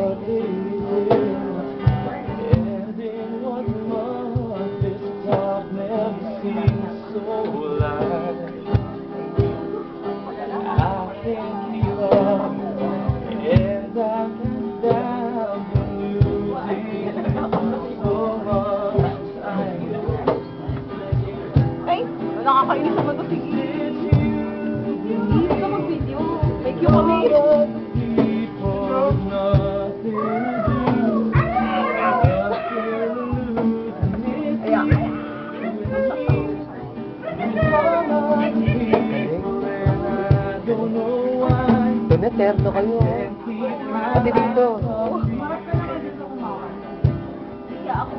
Ay, nakakainis naman to, sige. Hindi ka mag-video. May cue kami. Doon eterno kayo. Pati dito. Kaya ako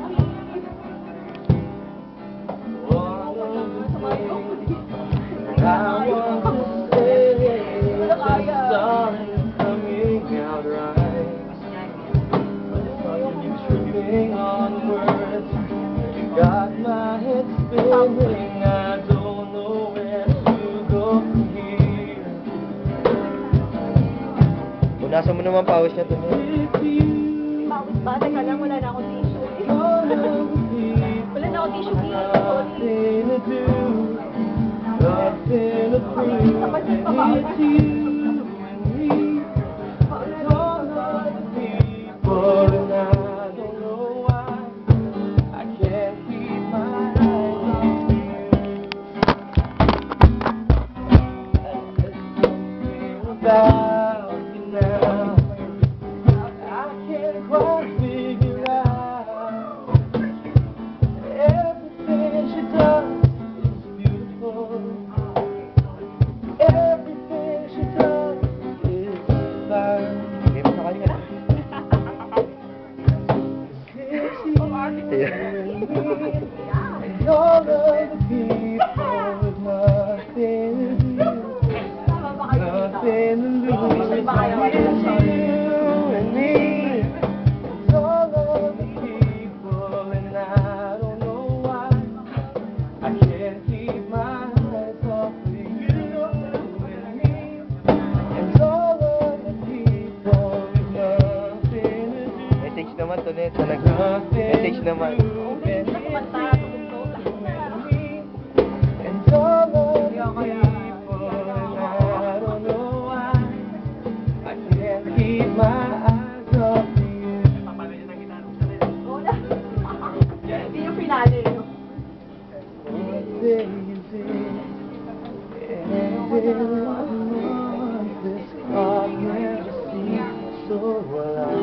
Got my head spinning, I don't know where to go from here. Punasan mo naman pawis niya doon. Pawis ba? Teka lang, wala na akong tissue. Wala na akong tissue dito. Nothing to do, nothing to prove. It's you and me, it's all other people, and I don't know why I can't keep my eyes on you. There's something about you now I can't quite figure out. Everything she does is beautiful. Everything she does is fine. Hindi mo sa kanya. And all of the people with nothing to do, nothing to lose. It's you and me. It's all of the people, and I don't know why I can't keep my eyes off of you and me. And all of the people with nothing to do. May takes naman to net. May takes naman. Kumanta, tumugtog, lahat na. And all of the people, and I don't know why I can't keep my eyes off of you. Wala. Hindi yung finale, no? What day is it? And in 1 month, this car never seems so alive.